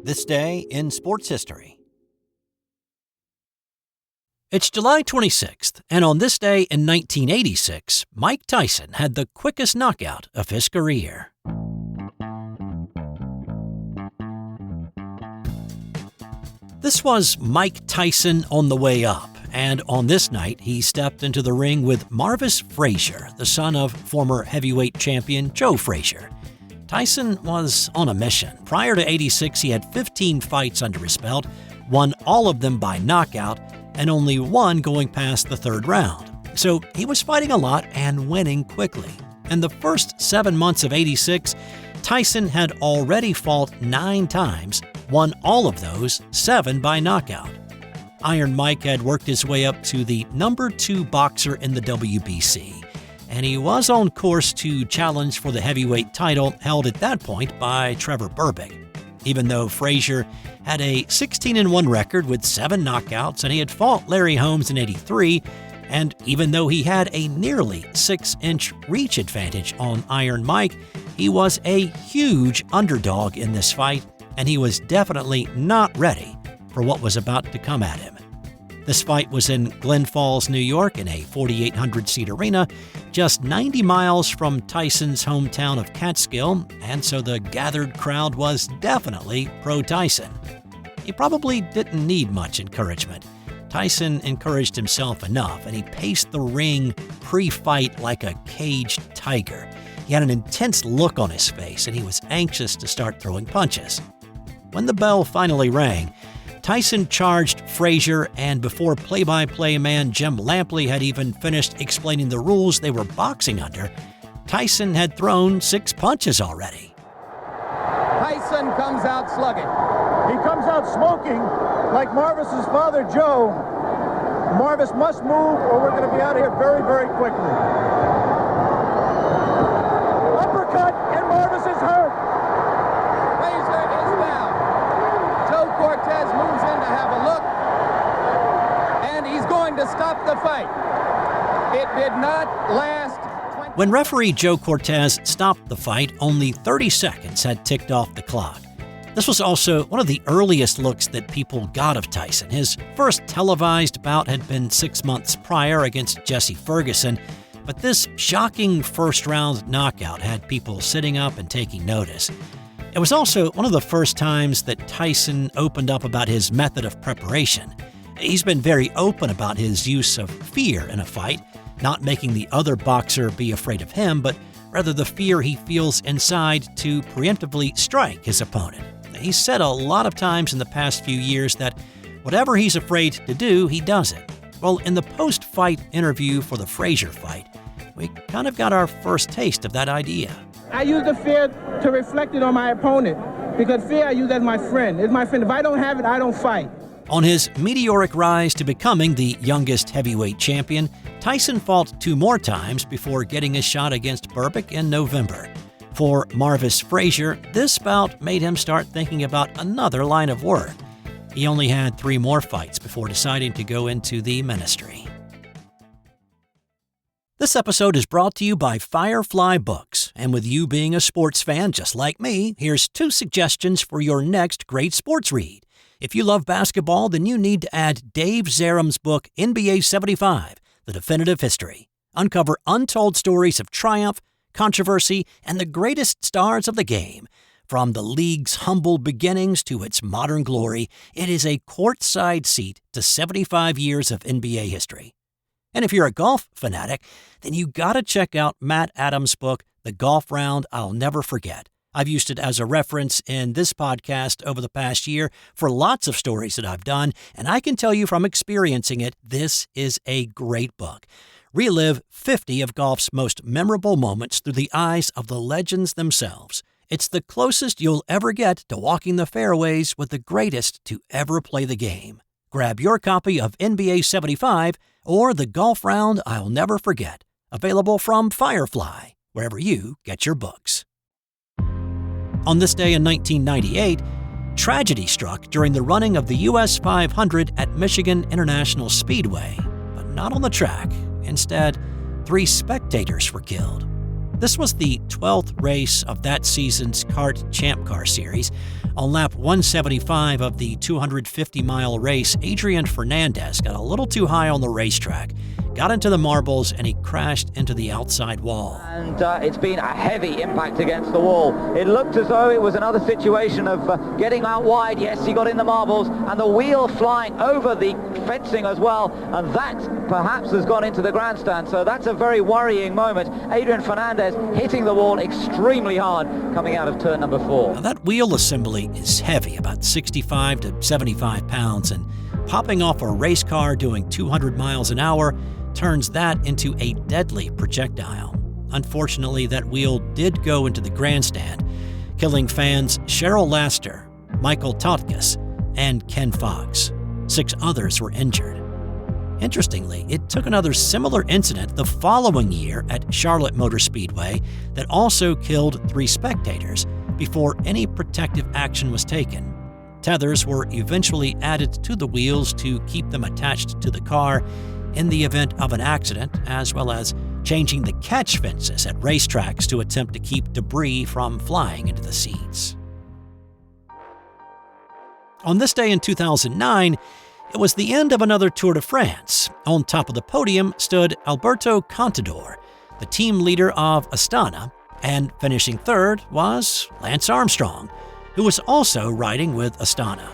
This day in sports history. It's July 26th, and on this day in 1986, Mike Tyson had the quickest knockout of his career. This was Mike Tyson on the way up, and on this night, he stepped into the ring with Marvis Frazier, the son of former heavyweight champion Joe Frazier. Tyson was on a mission. Prior to 86, he had 15 fights under his belt, won all of them by knockout, and only one going past the third round. So he was fighting a lot and winning quickly. In the first 7 months of 86, Tyson had already fought 9 times, won all of those, 7 by knockout. Iron Mike had worked his way up to the number 2 boxer in the WBC, and he was on course to challenge for the heavyweight title held at that point by Trevor Berbick. Even though Frazier had a 16-1 record with 7 knockouts and he had fought Larry Holmes in 83, and even though he had a nearly 6-inch reach advantage on Iron Mike, he was a huge underdog in this fight, and he was definitely not ready for what was about to come at him. This fight was in Glen Falls, New York, in a 4,800-seat arena, just 90 miles from Tyson's hometown of Catskill, and so the gathered crowd was definitely pro-Tyson. He probably didn't need much encouragement. Tyson encouraged himself enough, and he paced the ring pre-fight like a caged tiger. He had an intense look on his face, and he was anxious to start throwing punches. When the bell finally rang, Tyson charged Frazier, and before play-by-play man Jim Lampley had even finished explaining the rules they were boxing under, Tyson had thrown 6 punches already. Tyson comes out slugging. He comes out smoking like Marvis's father, Joe. Marvis must move or we're going to be out of here very, very quickly. Uppercut, and Marvis is hurt. Frazier is down. Joe Cortez moves in to have a look, and he's going to stop the fight. It did not last. When referee Joe Cortez stopped the fight, only 30 seconds had ticked off the clock. This was also one of the earliest looks that people got of Tyson. His first televised bout had been 6 months prior against Jesse Ferguson, but this shocking first-round knockout had people sitting up and taking notice. It was also one of the first times that Tyson opened up about his method of preparation. He's been very open about his use of fear in a fight, not making the other boxer be afraid of him, but rather the fear he feels inside to preemptively strike his opponent. He's said a lot of times in the past few years that whatever he's afraid to do, he does it. Well, in the post-fight interview for the Frazier fight, we kind of got our first taste of that idea. I use the fear to reflect it on my opponent, because fear I use as my friend. It's my friend. If I don't have it, I don't fight. On his meteoric rise to becoming the youngest heavyweight champion, Tyson fought 2 more times before getting a shot against Berbick in November. For Marvis Frazier, this bout made him start thinking about another line of work. He only had 3 more fights before deciding to go into the ministry. This episode is brought to you by Firefly Books, and with you being a sports fan just like me, here's 2 suggestions for your next great sports read. If you love basketball, then you need to add Dave Zarum's book, NBA 75, The Definitive History. Uncover untold stories of triumph, controversy, and the greatest stars of the game. From the league's humble beginnings to its modern glory, it is a courtside seat to 75 years of NBA history. And if you're a golf fanatic, then you gotta check out Matt Adams' book, The Golf Round I'll Never Forget. I've used it as a reference in this podcast over the past year for lots of stories that I've done, and I can tell you from experiencing it, this is a great book. Relive 50 of golf's most memorable moments through the eyes of the legends themselves. It's the closest you'll ever get to walking the fairways with the greatest to ever play the game. Grab your copy of NBA 75 or The Golf Round I'll Never Forget, available from Firefly, wherever you get your books. On this day in 1998, tragedy struck during the running of the US 500 at Michigan International Speedway, but not on the track. Instead, 3 spectators were killed. This was the 12th race of that season's Kart Champ Car Series. On lap 175 of the 250-mile race, Adrian Fernandez got a little too high on the racetrack, got into the marbles, and he crashed into the outside wall. And it's been a heavy impact against the wall. It looked as though it was another situation of getting out wide. Yes, he got in the marbles, and the wheel flying over the fencing as well, and that perhaps has gone into the grandstand. So that's a very worrying moment. Adrian Fernandez hitting the wall extremely hard coming out of turn number 4. Now, that wheel assembly is heavy, about 65 to 75 pounds, and popping off a race car doing 200 miles an hour turns that into a deadly projectile. Unfortunately, that wheel did go into the grandstand, killing fans Cheryl Laster, Michael Totkus, and Ken Fox. 6 others were injured. Interestingly, it took another similar incident the following year at Charlotte Motor Speedway that also killed 3 spectators before any protective action was taken. Tethers were eventually added to the wheels to keep them attached to the car in the event of an accident, as well as changing the catch fences at racetracks to attempt to keep debris from flying into the seats. On this day in 2009, it was the end of another Tour de France. On top of the podium stood Alberto Contador, the team leader of Astana, and finishing third was Lance Armstrong, who was also riding with Astana.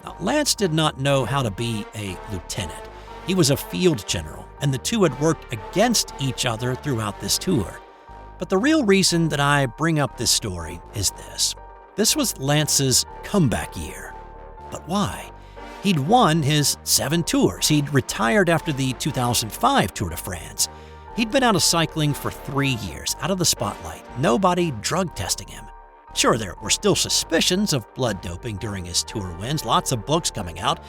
Now, Lance did not know how to be a lieutenant. He was a field general, and the two had worked against each other throughout this tour. But the real reason that I bring up this story is this. This was Lance's comeback year. But why? He'd won his 7 tours. He'd retired after the 2005 Tour de France. He'd been out of cycling for 3 years, out of the spotlight, nobody drug testing him. Sure, there were still suspicions of blood doping during his tour wins, lots of books coming out,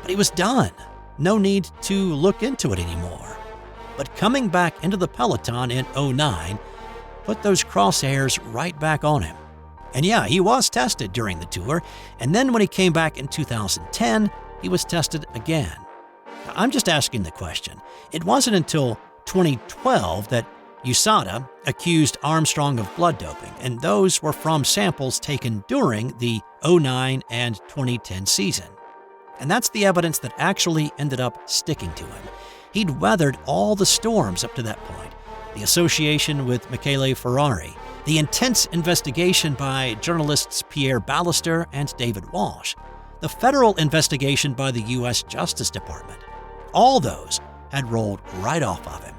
but he was done. No need to look into it anymore. But coming back into the peloton in 2009 put those crosshairs right back on him. And yeah, he was tested during the tour, and then when he came back in 2010, he was tested again. Now, I'm just asking the question. It wasn't until 2012 that USADA accused Armstrong of blood doping, and those were from samples taken during the 2009 and 2010 season. And that's the evidence that actually ended up sticking to him. He'd weathered all the storms up to that point. The association with Michele Ferrari, the intense investigation by journalists Pierre Ballister and David Walsh, the federal investigation by the U.S. Justice Department. All those had rolled right off of him.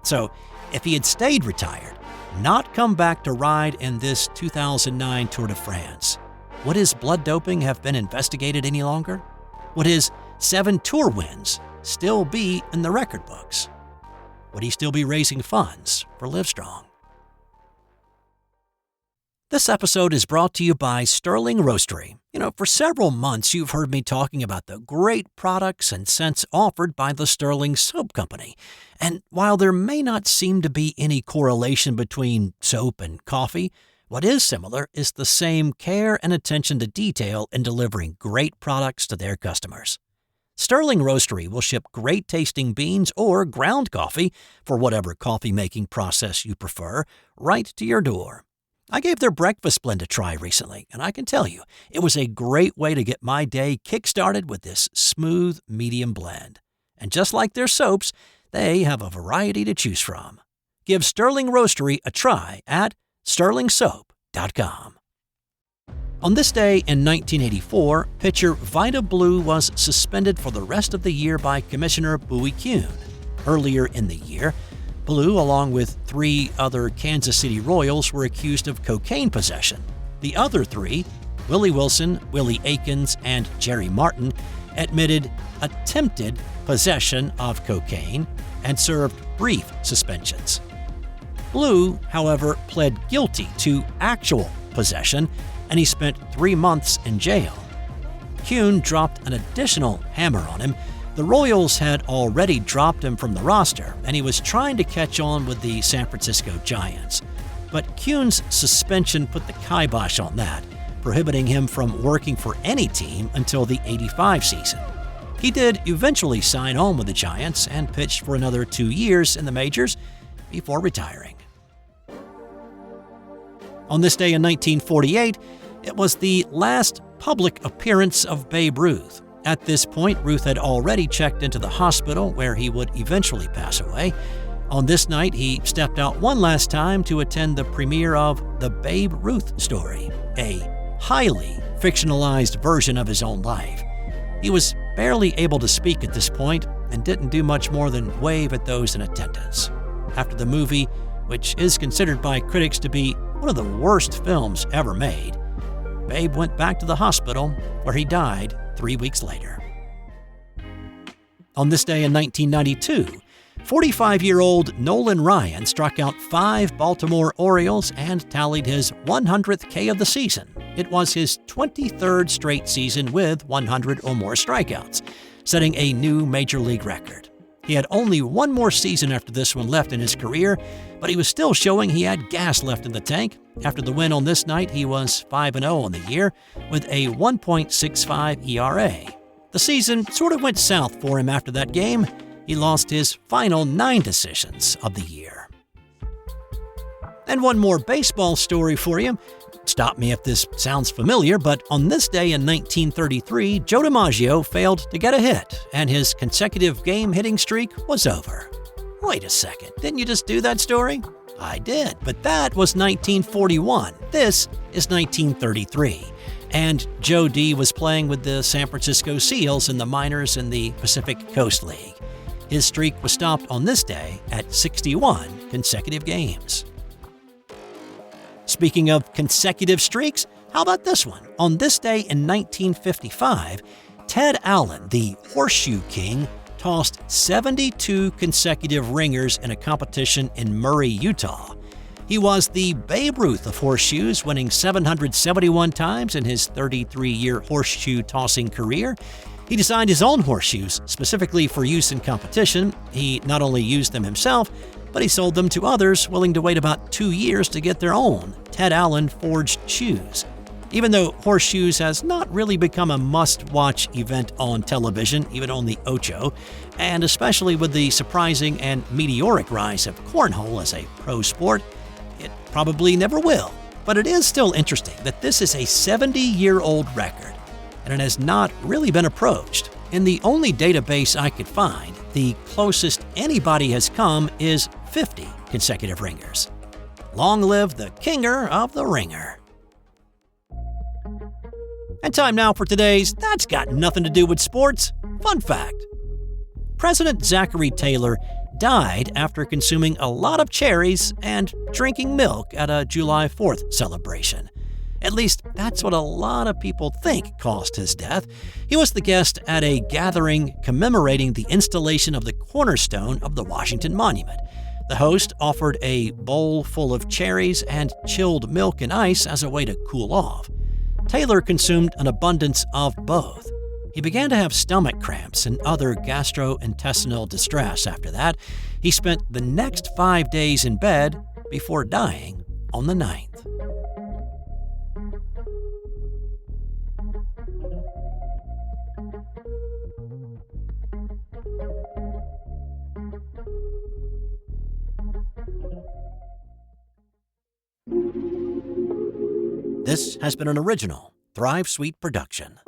So, if he had stayed retired, not come back to ride in this 2009 Tour de France, would his blood doping have been investigated any longer? Would his 7 tour wins still be in the record books? Would he still be raising funds for Livestrong? This episode is brought to you by Sterling Roastery. For several months you've heard me talking about the great products and scents offered by the Sterling Soap Company. And while there may not seem to be any correlation between soap and coffee, what is similar is the same care and attention to detail in delivering great products to their customers. Sterling Roastery will ship great-tasting beans or ground coffee, for whatever coffee-making process you prefer, right to your door. I gave their breakfast blend a try recently, and I can tell you, it was a great way to get my day kick-started with this smooth, medium blend. And just like their soaps, they have a variety to choose from. Give Sterling Roastery a try at sterlingsoap.com. On this day in 1984, pitcher Vida Blue was suspended for the rest of the year by Commissioner Bowie Kuhn. Earlier in the year, Blue, along with 3 other Kansas City Royals, were accused of cocaine possession. The other 3, Willie Wilson, Willie Aikens, and Jerry Martin, admitted attempted possession of cocaine and served brief suspensions. Blue, however, pled guilty to actual possession, and he spent 3 months in jail. Kuhn dropped an additional hammer on him. The Royals had already dropped him from the roster, and he was trying to catch on with the San Francisco Giants. But Kuhn's suspension put the kibosh on that, prohibiting him from working for any team until the '85 season. He did eventually sign on with the Giants and pitched for another 2 years in the majors before retiring. On this day in 1948, it was the last public appearance of Babe Ruth. At this point, Ruth had already checked into the hospital where he would eventually pass away. On this night, he stepped out one last time to attend the premiere of The Babe Ruth Story, a highly fictionalized version of his own life. He was barely able to speak at this point and didn't do much more than wave at those in attendance. After the movie, which is considered by critics to be one of the worst films ever made, Babe went back to the hospital where he died 3 weeks later. On this day in 1992, 45-year-old Nolan Ryan struck out 5 Baltimore Orioles and tallied his 100th K of the season. It was his 23rd straight season with 100 or more strikeouts, setting a new major league record. He had only one more season after this one left in his career, but he was still showing he had gas left in the tank. After the win on this night, he was 5-0 on the year with a 1.65 ERA. The season sort of went south for him after that game. He lost his final 9 decisions of the year. And one more baseball story for you. Stop me if this sounds familiar, but on this day in 1933, Joe DiMaggio failed to get a hit, and his consecutive game hitting streak was over. Wait a second, didn't you just do that story? I did, but that was 1941. This is 1933. And Joe D was playing with the San Francisco Seals in the minors in the Pacific Coast League. His streak was stopped on this day at 61 consecutive games. Speaking of consecutive streaks, how about this one? On this day in 1955, Ted Allen, the Horseshoe King, tossed 72 consecutive ringers in a competition in Murray, Utah. He was the Babe Ruth of horseshoes, winning 771 times in his 33-year horseshoe tossing career. He designed his own horseshoes specifically for use in competition. He not only used them himself, but he sold them to others willing to wait about 2 years to get their own Ted Allen forged shoes. Even though horseshoes has not really become a must-watch event on television, even on the Ocho, and especially with the surprising and meteoric rise of cornhole as a pro sport, it probably never will. But it is still interesting that this is a 70-year-old record, and it has not really been approached. In the only database I could find, the closest anybody has come is 50 consecutive ringers. Long live the kinger of the ringer. And time now for today's That's Got Nothing to Do with Sports fun fact. President Zachary Taylor died after consuming a lot of cherries and drinking milk at a July 4th celebration. At least, that's what a lot of people think caused his death. He was the guest at a gathering commemorating the installation of the cornerstone of the Washington Monument. The host offered a bowl full of cherries and chilled milk and ice as a way to cool off. Taylor consumed an abundance of both. He began to have stomach cramps and other gastrointestinal distress after that. He spent the next 5 days in bed before dying on the 9th. This has been an original Thrive Suite production.